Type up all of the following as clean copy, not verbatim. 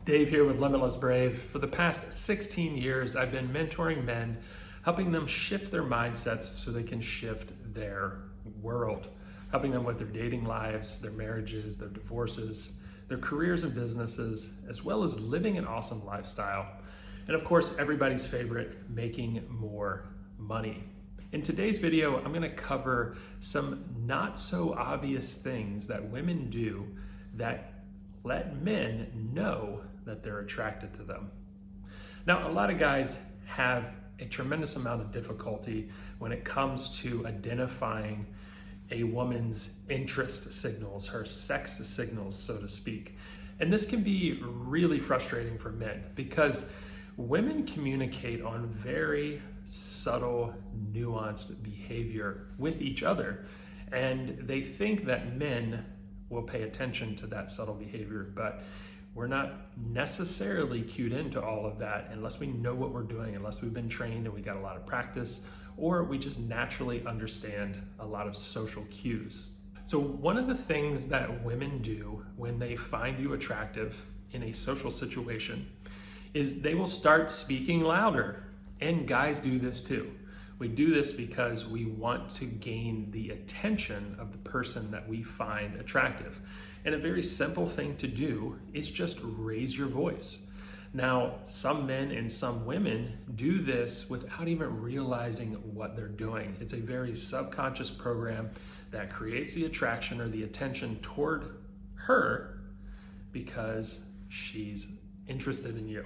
Dave here with Limitless Brave. For the past 16 years, I've been mentoring men, helping them shift their mindsets so they can shift their world, helping them with their dating lives, their marriages, their divorces, their careers and businesses, as well as living an awesome lifestyle. And of course, everybody's favorite, making more money. In today's video, I'm gonna cover some not so obvious things that women do that let men know that they're attracted to them. Now, a lot of guys have a tremendous amount of difficulty when it comes to identifying a woman's interest signals, her sex signals, so to speak. And this can be really frustrating for men because women communicate on very subtle, nuanced behavior with each other. And they think that men will pay attention to that subtle behavior, but we're not necessarily cued into all of that unless we know what we're doing, unless we've been trained and we got a lot of practice, or we just naturally understand a lot of social cues. So one of the things that women do when they find you attractive in a social situation is they will start speaking louder. And guys do this too. We do this because we want to gain the attention of the person that we find attractive. And a very simple thing to do is just raise your voice. Now, some men and some women do this without even realizing what they're doing. It's a very subconscious program that creates the attraction or the attention toward her because she's interested in you.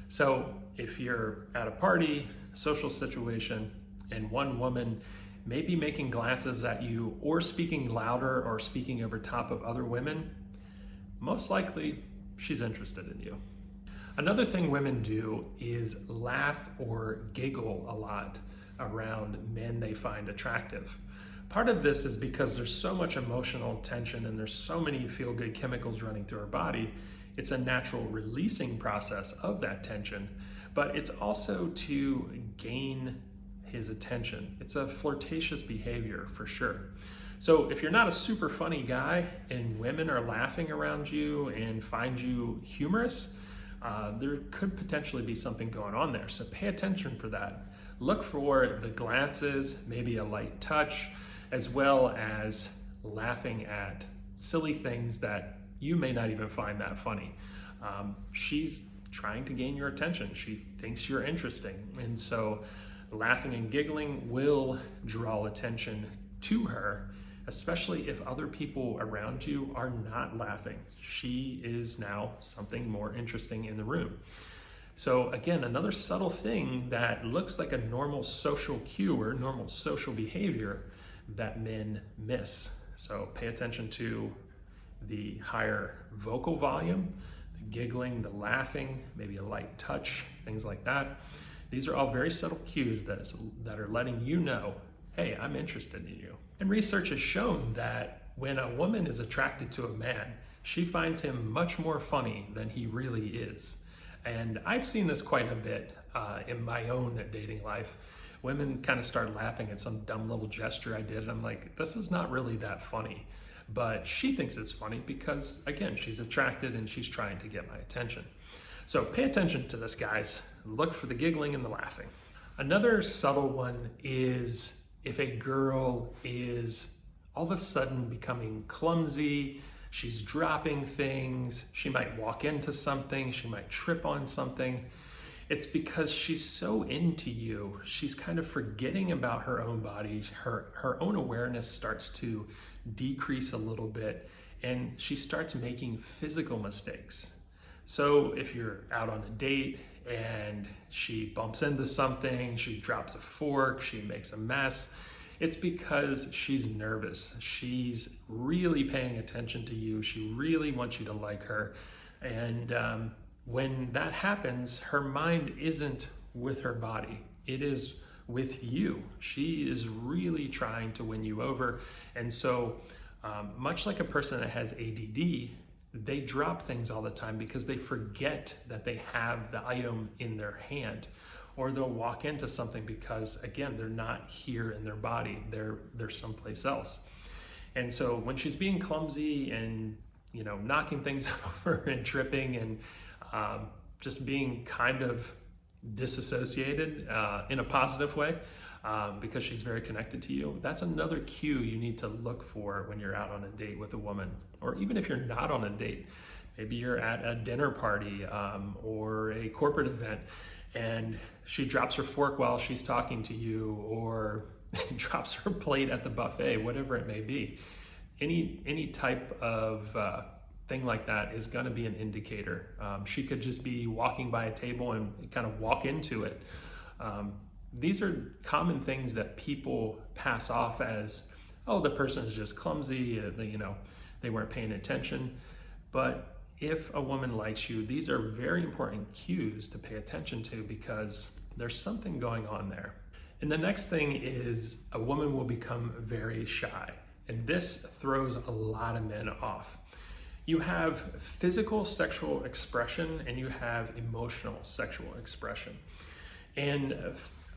So if you're at a party, social situation, and one woman may be making glances at you or speaking louder or speaking over top of other women, most likely she's interested in you. Another thing women do is laugh or giggle a lot around men they find attractive. Part of this is because there's so much emotional tension and there's so many feel-good chemicals running through our body. It's a natural releasing process of that tension, but it's also to gain his attention. It's a flirtatious behavior for sure. So if you're not a super funny guy and women are laughing around you and find you humorous, there could potentially be something going on there. So pay attention for that. Look for the glances, maybe a light touch, as well as laughing at silly things that you may not even find that funny. She's trying to gain your attention. She thinks you're interesting. And so laughing and giggling will draw attention to her, especially if other people around you are not laughing. She is now something more interesting in the room. So again, another subtle thing that looks like a normal social cue or normal social behavior that men miss. So pay attention to the higher vocal volume, the giggling, the laughing, maybe a light touch, things like that. These are all very subtle cues that are letting you know, hey, I'm interested in you. And research has shown that when a woman is attracted to a man, she finds him much more funny than he really is. And I've seen this quite a bit in my own dating life. Women kind of start laughing at some dumb little gesture I did, and I'm like, this is not really that funny. But she thinks it's funny because, again, she's attracted and she's trying to get my attention. So pay attention to this, guys. Look for the giggling and the laughing. Another subtle one is if a girl is all of a sudden becoming clumsy, she's dropping things, she might walk into something, she might trip on something. It's because she's so into you. She's kind of forgetting about her own body. Her own awareness starts to decrease a little bit, and she starts making physical mistakes. So if you're out on a date and she bumps into something, she drops a fork, she makes a mess, it's because she's nervous. She's really paying attention to you. She really wants you to like her. And when that happens, her mind isn't with her body. It is with you. She is really trying to win you over. And so much like a person that has ADD, they drop things all the time because they forget that they have the item in their hand, or they'll walk into something because, again, they're not here in their body, they're someplace else. And so when she's being clumsy and knocking things over and tripping and just being kind of disassociated in a positive way because she's very connected to you. That's another cue you need to look for when you're out on a date with a woman, or even if you're not on a date. Maybe you're at a dinner party or a corporate event and she drops her fork while she's talking to you, or drops her plate at the buffet, whatever it may be. Any type of thing like that is going to be an indicator. She could just be walking by a table and kind of walk into it. These are common things that people pass off as, oh, the person is just clumsy, they weren't paying attention. But if a woman likes you, these are very important cues to pay attention to because there's something going on there. And the next thing is a woman will become very shy. And this throws a lot of men off. You have physical sexual expression and you have emotional sexual expression. And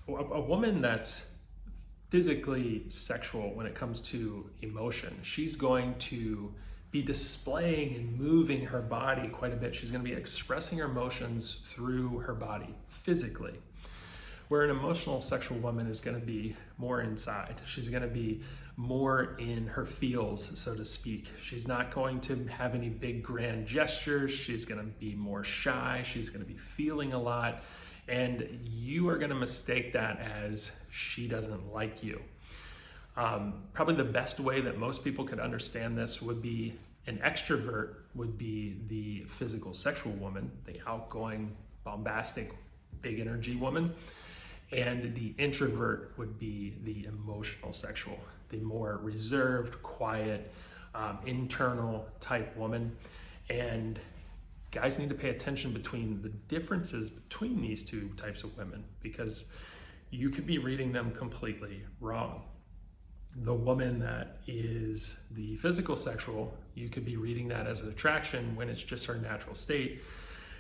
a woman that's physically sexual when it comes to emotion, she's going to be displaying and moving her body quite a bit. She's going to be expressing her emotions through her body physically. Where an emotional sexual woman is going to be more inside. She's going to be more in her feels, so to speak. She's not going to have any big grand gestures. She's going to be more shy. She's going to be feeling a lot. And you are going to mistake that as she doesn't like you. Probably the best way that most people could understand this would be an extrovert would be the physical sexual woman, the outgoing, bombastic, big energy woman. And the introvert would be the emotional sexual, the more reserved, quiet, internal type woman. And guys need to pay attention between the differences between these two types of women, because you could be reading them completely wrong. The woman that is the physical sexual, you could be reading that as an attraction when it's just her natural state.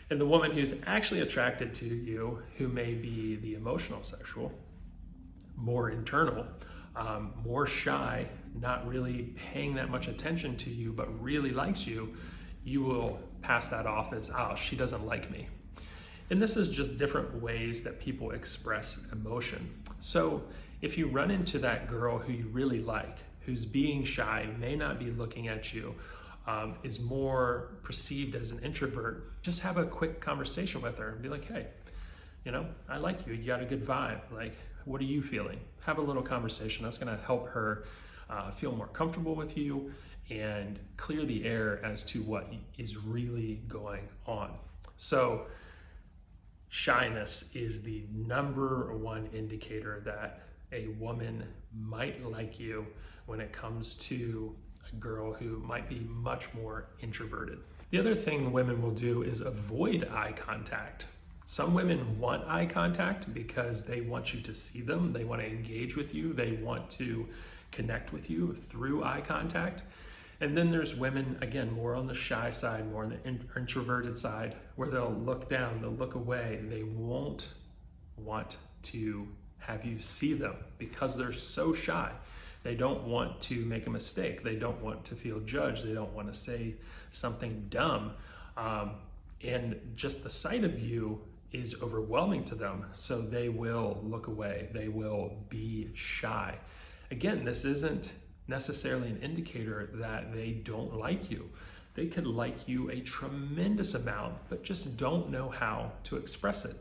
And the woman who's actually attracted to you, who may be the emotional sexual, more internal, more shy, not really paying that much attention to you, but really likes you, you will pass that off as, oh, she doesn't like me. And this is just different ways that people express emotion. So if you run into that girl who you really like, who's being shy, may not be looking at you, is more perceived as an introvert, just have a quick conversation with her and be like, hey, I like you. You got a good vibe. Like, what are you feeling? Have a little conversation. That's going to help her feel more comfortable with you and clear the air as to what is really going on. So shyness is the number one indicator that a woman might like you when it comes to a girl who might be much more introverted. The other thing women will do is avoid eye contact. Some women want eye contact because they want you to see them, they want to engage with you, they want to connect with you through eye contact. And then there's women, again, more on the shy side, more on the introverted side, where they'll look down, they'll look away, they won't want to have you see them because they're so shy. They don't want to make a mistake. They don't want to feel judged. They don't want to say something dumb. And just the sight of you is overwhelming to them. So they will look away. They will be shy. Again, this isn't necessarily an indicator that they don't like you. They could like you a tremendous amount, but just don't know how to express it.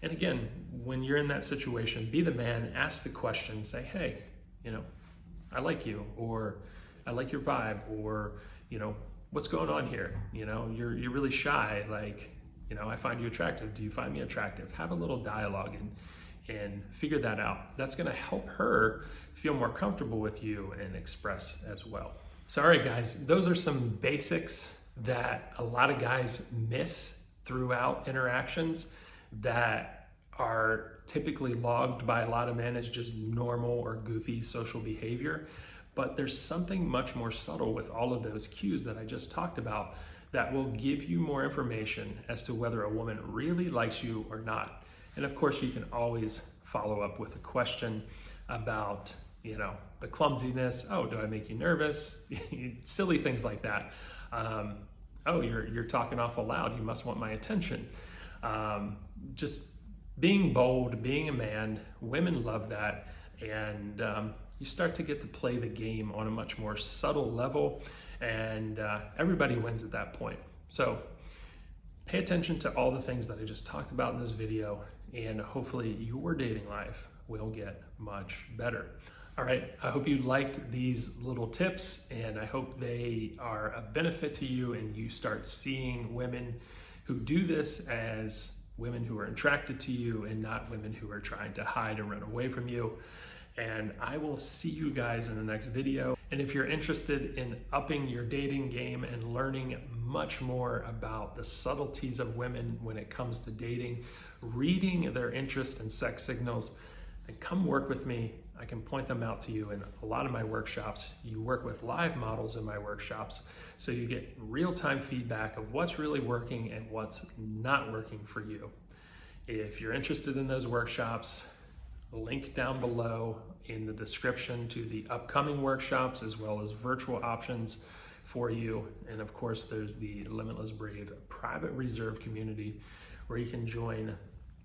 And again, when you're in that situation, be the man, ask the question, say, hey, I like you, or I like your vibe, or, what's going on here? You're really shy. Like, I find you attractive. Do you find me attractive? Have a little dialogue and figure that out. That's going to help her feel more comfortable with you and express as well. So, all right, guys, those are some basics that a lot of guys miss throughout interactions that are typically logged by a lot of men as just normal or goofy social behavior. But there's something much more subtle with all of those cues that I just talked about that will give you more information as to whether a woman really likes you or not. And of course, you can always follow up with a question about, the clumsiness. Oh, do I make you nervous? Silly things like that. oh, you're talking awful loud, you must want my attention. Just being bold, being a man, women love that, and you start to get to play the game on a much more subtle level, and everybody wins at that point. So pay attention to all the things that I just talked about in this video, and hopefully your dating life will get much better. All right, I hope you liked these little tips, and I hope they are a benefit to you and you start seeing women who do this as women who are attracted to you and not women who are trying to hide and run away from you. And I will see you guys in the next video. And if you're interested in upping your dating game and learning much more about the subtleties of women when it comes to dating, reading their interest and sex signals, then come work with me. I can point them out to you in a lot of my workshops. You work with live models in my workshops, so you get real-time feedback of what's really working and what's not working for you. If you're interested in those workshops, link down below in the description to the upcoming workshops, as well as virtual options for you. And of course, there's the Limitless Brave private reserve community where you can join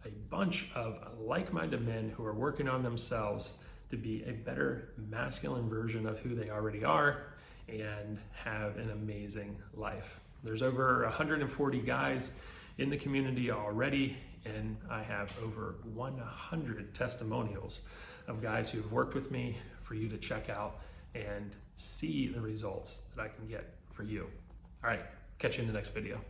a bunch of like-minded men who are working on themselves to be a better masculine version of who they already are and have an amazing life. There's over 140 guys in the community already, and I have over 100 testimonials of guys who have worked with me for you to check out and see the results that I can get for you. All right, catch you in the next video.